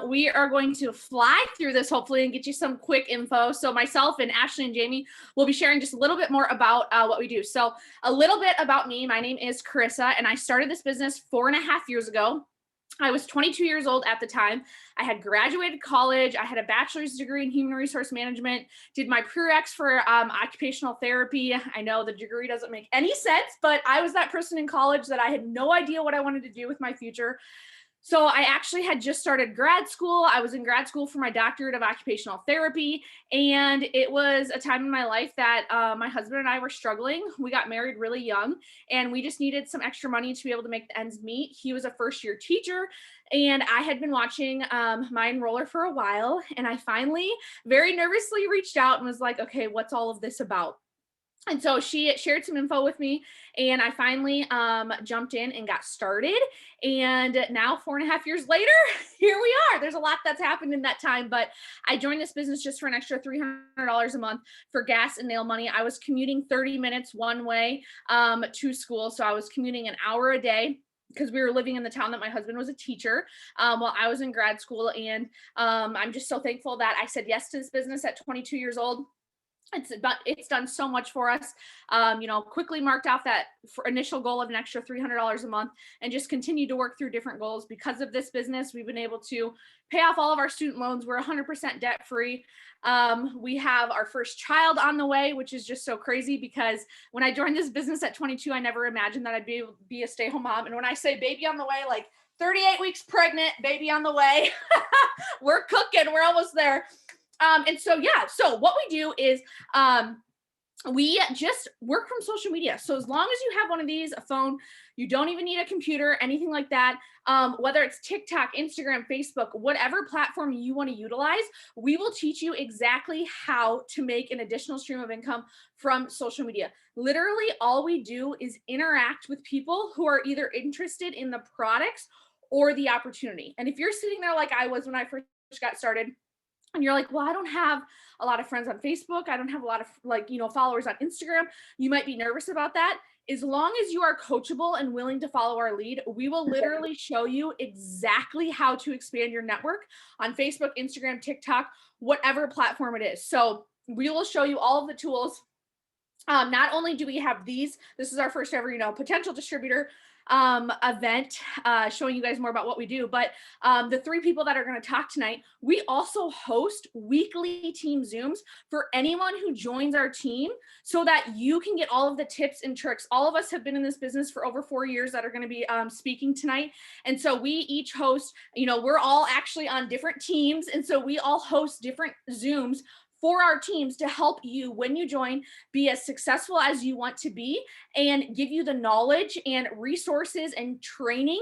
We are going to fly through this hopefully and get you some quick info. So myself and Ashley and Jamie will be sharing just a little bit more about what we do. So a little bit about me. My name is Carissa, and I started this business 4.5 years ago. I was 22 years old at the time. I had graduated college. I had a bachelor's degree in human resource management, did my prereqs for occupational therapy. I know the degree doesn't make any sense, but I was that person in college that I had no idea what I wanted to do with my future. So I actually had just started grad school. I was in grad school for my doctorate of occupational therapy. And it was a time in my life that my husband and I were struggling. We got married really young and we just needed some extra money to be able to make the ends meet. He was a first year teacher and I had been watching my enroller for a while. And I finally very nervously reached out and was like, okay, what's all of this about? And so she shared some info with me and I finally jumped in and got started. And now 4.5 years later, here we are. There's a lot that's happened in that time, but I joined this business just for an extra $300 a month for gas and nail money. I was commuting 30 minutes one way to school. So I was commuting an hour a day because we were living in the town that my husband was a teacher while I was in grad school. And I'm just so thankful that I said yes to this business at 22 years old. It's done so much for us. Quickly marked off that initial goal of an extra $300 a month and just continue to work through different goals. Because of this business, we've been able to pay off all of our student loans. We're 100% debt free. We have our first child on the way, which is just so crazy because when I joined this business at 22, I never imagined that I'd be able to be a stay-at-home mom. And when I say baby on the way, like 38 weeks pregnant, baby on the way, we're cooking, we're almost there. So what we do is we just work from social media. So as long as you have one of these, a phone, you don't even need a computer, anything like that. Whether it's TikTok, Instagram, Facebook, whatever platform you want to utilize, we will teach you exactly how to make an additional stream of income from social media. Literally, all we do is interact with people who are either interested in the products or the opportunity. And if you're sitting there like I was when I first got started, and you're like, well, I don't have a lot of friends on Facebook. I don't have a lot of followers on Instagram. You might be nervous about that. As long as you are coachable and willing to follow our lead, we will literally show you exactly how to expand your network on Facebook, Instagram, TikTok, whatever platform it is. So we will show you all of the tools. Not only do we have these, this is our first ever, potential distributor event showing you guys more about what we do, but the three people that are going to talk tonight, we also host weekly team Zooms for anyone who joins our team so that you can get all of the tips and tricks. All of us have been in this business for over 4 years that are going to be speaking tonight. And so we each host, we're all actually on different teams. And so we all host different Zooms for our teams to help you when you join be as successful as you want to be and give you the knowledge and resources and training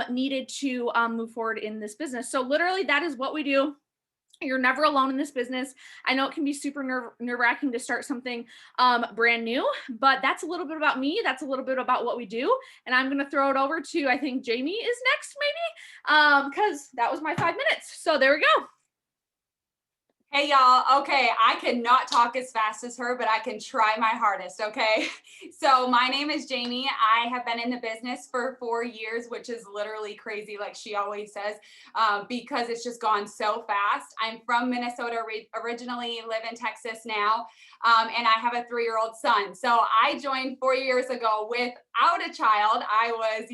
needed to move forward in this business. So literally that is what we do. You're never alone in this business. I know it can be super nerve-wracking to start something brand new, but that's a little bit about me. That's a little bit about what we do. And I'm going to throw it over to, I think Jamie is next maybe, because that was my 5 minutes. So there we go. Hey y'all, okay, I cannot talk as fast as her, but I can try my hardest, okay? So my name is Jamie. I have been in the business for 4 years, which is literally crazy, like she always says, because it's just gone so fast. I'm from Minnesota originally, live in Texas now, and I have a 3-year-old son. So I joined 4 years ago without a child. I was,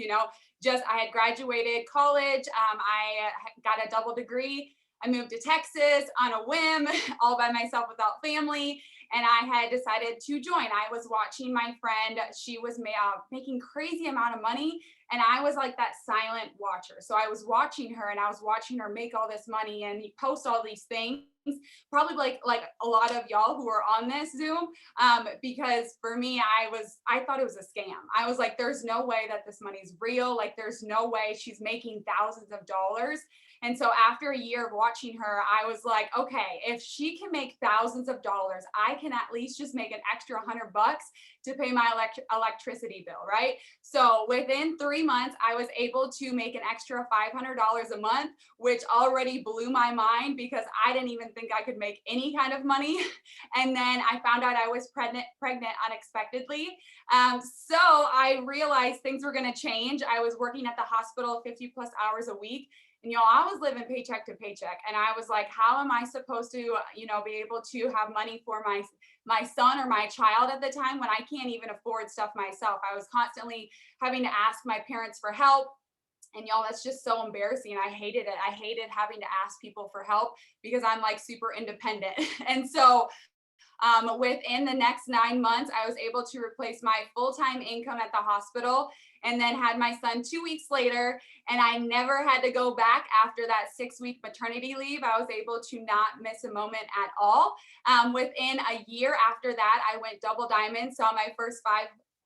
I had graduated college. I got a double degree. I moved to Texas on a whim, all by myself without family, and I had decided to join. I was watching my friend. She was making crazy amount of money, and I was like that silent watcher. So I was watching her, and I was watching her make all this money and post all these things, probably like a lot of y'all who are on this Zoom, because for me, I thought it was a scam. I was like, there's no way that this money's real. Like, there's no way she's making thousands of dollars. And so after a year of watching her, I was like, okay, if she can make thousands of dollars, I can at least just make an extra $100 to pay my electricity bill, right? So within 3 months, I was able to make an extra $500 a month, which already blew my mind because I didn't even think I could make any kind of money. And then I found out I was pregnant unexpectedly. So I realized things were going to change. I was working at the hospital 50+ hours a week. And y'all, I was living paycheck to paycheck. And I was like, how am I supposed to, be able to have money for my son or my child at the time when I can't even afford stuff myself? I was constantly having to ask my parents for help. And y'all, that's just so embarrassing. I hated it. I hated having to ask people for help because I'm like super independent. And so within the next 9 months, I was able to replace my full-time income at the hospital and then had my son 2 weeks later. And I never had to go back after that 6-week maternity leave. I was able to not miss a moment at all. Within a year after that, I went double diamond, saw my first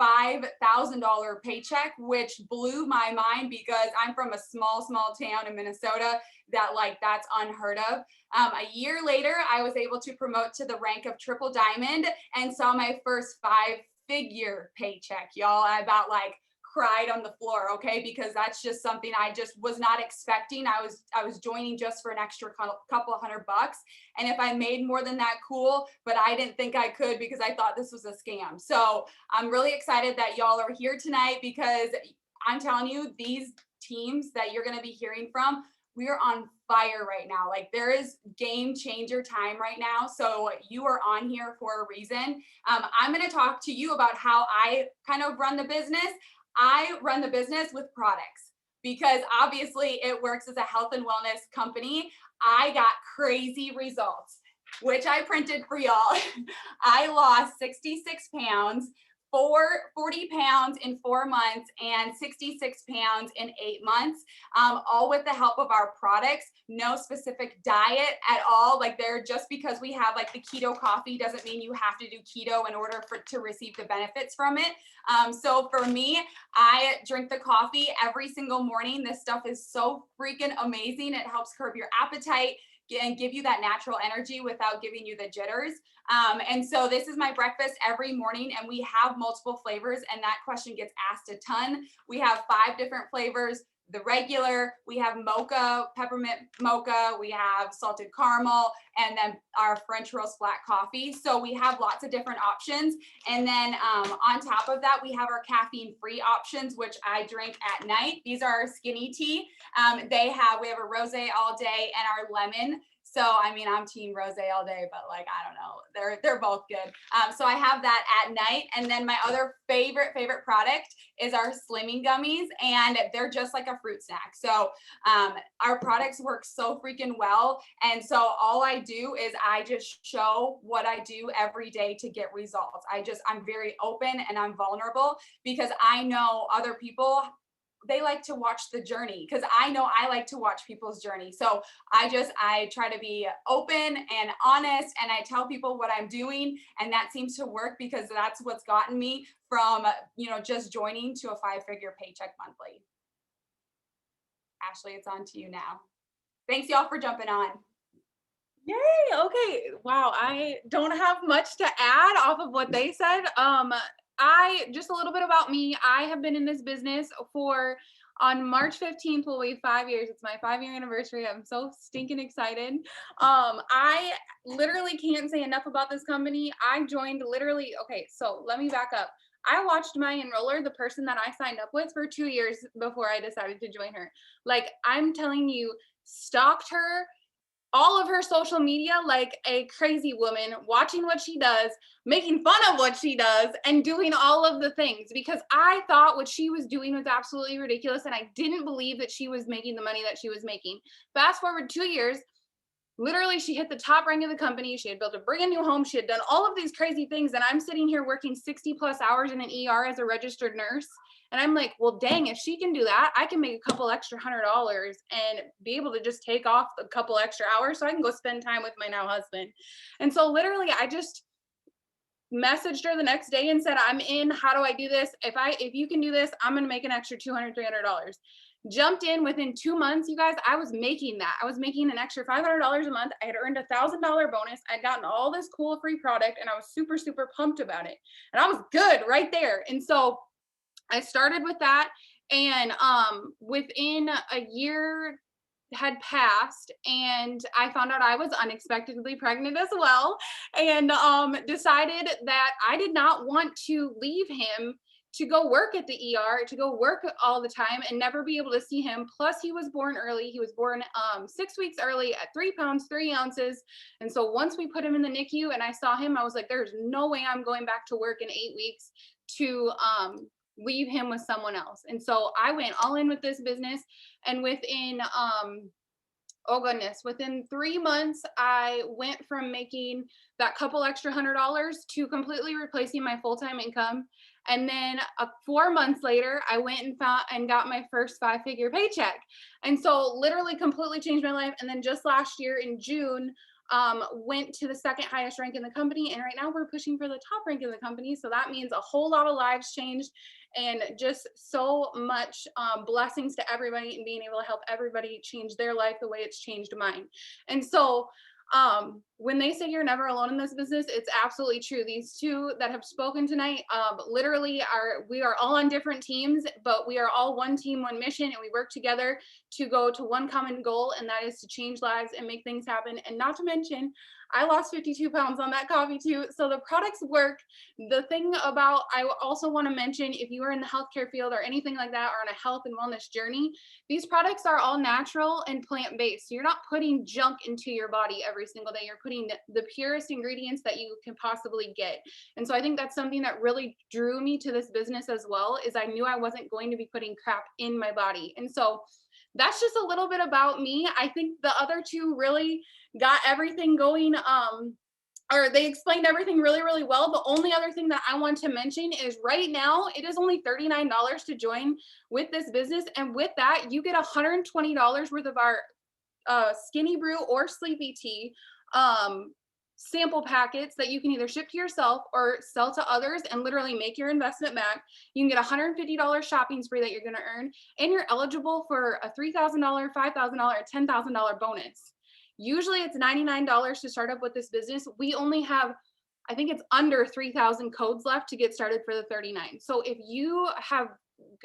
$5,000 paycheck, which blew my mind because I'm from a small town in Minnesota that's unheard of. A year later, I was able to promote to the rank of triple diamond and saw my first 5-figure paycheck, y'all. I about cried on the floor, okay, because that's just something I just was not expecting. I was joining just for an extra couple $100, and if I made more than that, cool, but I didn't think I could because I thought this was a scam. So I'm really excited that y'all are here tonight because I'm telling you, these teams that you're going to be hearing from, we are on fire right now. There is game changer time right now. So you are on here for a reason. I'm going to talk to you about how I kind of run the business. I run the business with products because obviously it works as a health and wellness company. I got crazy results, which I printed for y'all. I lost 66 pounds, 40 pounds in 4 months and 66 pounds in 8 months, all with the help of our products. No specific diet at all. They're just because we have the keto coffee doesn't mean you have to do keto in order to receive the benefits from it. So for me, I drink the coffee every single morning. This stuff is so freaking amazing. It helps curb your appetite and give you that natural energy without giving you the jitters. And so this is my breakfast every morning, and we have multiple flavors, and that question gets asked a ton. We have 5 different flavors. The regular, we have mocha, peppermint mocha, we have salted caramel, and then our French roast black coffee. So we have lots of different options. And then on top of that, we have our caffeine-free options, which I drink at night. These are our skinny tea. We have a rosé all day and our lemon. So, I mean, I'm team rosé all day, but I don't know, they're both good. So I have that at night. And then my other favorite product is our slimming gummies, and they're just like a fruit snack. So our products work so freaking well. And so all I do is I just show what I do every day to get results. I'm very open and I'm vulnerable because I know other people, they like to watch the journey because I know I like to watch people's journey. So I try to be open and honest, and I tell people what I'm doing, and that seems to work because that's what's gotten me from, just joining to a 5-figure paycheck monthly. Ashley, it's on to you now. Thanks y'all for jumping on. Yay. Okay. Wow. I don't have much to add off of what they said. Just a little bit about me. I have been in this business on March 15th will be 5 years. It's my 5-year anniversary. I'm so stinking excited. I literally can't say enough about this company. I joined okay, so let me back up. I watched my enroller, the person that I signed up with, for 2 years before I decided to join her. I'm telling you, stalked her, all of her social media like a crazy woman, watching what she does, making fun of what she does, and doing all of the things because I thought what she was doing was absolutely ridiculous, and I didn't believe that she was making the money that she was making. Fast forward 2 years, literally she hit the top rank of the company. She had built a brand new home. She had done all of these crazy things, and I'm sitting here working 60 plus hours in an ER as a registered nurse. And I'm like, well, dang, if she can do that, I can make a couple extra $100 and be able to just take off a couple extra hours so I can go spend time with my now husband. And so literally I just messaged her the next day and said, I'm in. How do I do this? If you can do this, I'm going to make an extra $200, $300. Jumped in within 2 months, you guys. I was making that. I was making an extra $500 a month. I had earned a $1,000 bonus. I'd gotten all this cool free product, and I was super, super pumped about it. And I was good right there. And so I started with that, and within a year had passed, and I found out I was unexpectedly pregnant as well, and decided that I did not want to leave him to go work at the ER, to go work all the time and never be able to see him. Plus he was born early. He was born 6 weeks early at 3 pounds, 3 ounces. And so once we put him in the NICU and I saw him, I was like, there's no way I'm going back to work in 8 weeks to leave him with someone else. And so I went all in with this business, and within oh goodness, within 3 months, I went from making that couple extra $100 to completely replacing my full-time income. And then 4 months later, I went and found and got my first 5-figure paycheck. And so literally completely changed my life. And then just last year in June, went to the second highest rank in the company. And right now we're pushing for the top rank in the company. So that means a whole lot of lives changed, and just so much blessings to everybody, and being able to help everybody change their life the way it's changed mine. And so when they say you're never alone in this business, it's absolutely true. These two that have spoken tonight, literally we are all on different teams, but we are all one team, one mission, and we work together to go to one common goal, and that is to change lives and make things happen. And not to mention, I lost 52 pounds on that coffee too. So the products work. The thing about, I also want to mention, if you are in the healthcare field or anything like that, or on a health and wellness journey, these products are all natural and plant-based. So you're not putting junk into your body every single day. You're putting the purest ingredients that you can possibly get. And so I think that's something that really drew me to this business as well, is I knew I wasn't going to be putting crap in my body. And so that's just a little bit about me. I think the other two really got everything going, or they explained everything really, really well. The only other thing that I want to mention is right now, it is only $39 to join with this business. And with that, you get $120 worth of our Skinny Brew or Sleepy Tea sample packets that you can either ship to yourself or sell to others and literally make your investment back. You can get $150 shopping spree that you're going to earn, and you're eligible for a $3,000, $5,000, or $10,000 bonus. Usually it's $99 to start up with this business. We only have, I think it's under 3,000 codes left to get started for the 39. So if you have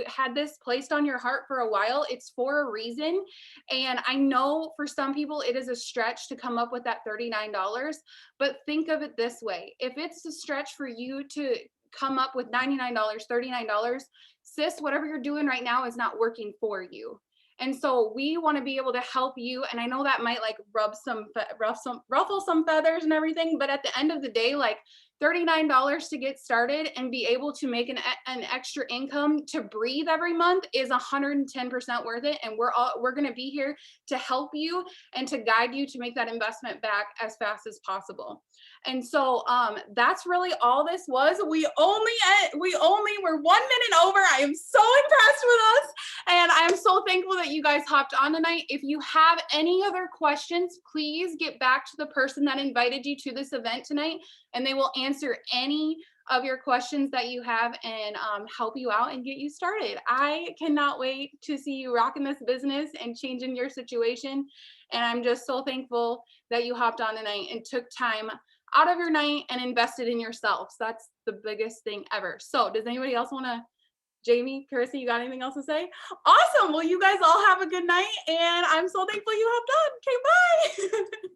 had this placed on your heart for a while, it's for a reason. And I know for some people it is a stretch to come up with that $39, but think of it this way. If it's a stretch for you to come up with $99, $39, sis, whatever you're doing right now is not working for you. And so we want to be able to help you. And I know that might like ruffle some feathers and everything, but at the end of the day, like $39 to get started and be able to make an extra income to breathe every month is 110% worth it. And we're going to be here to help you and to guide you to make that investment back as fast as possible. And so that's really all this was. We only were 1 minute over. I am so impressed with us, and I am so thankful that you guys hopped on tonight. If you have any other questions, please get back to the person that invited you to this event tonight, and they will answer any of your questions that you have and help you out and get you started. I cannot wait to see you rocking this business and changing your situation. And I'm just so thankful that you hopped on tonight and took time out of your night and invested in yourselves. That's the biggest thing ever. So does anybody else want to, Jamie, Carissa, you got anything else to say? Awesome. Well, you guys all have a good night, and I'm so thankful you hopped on. Okay, bye.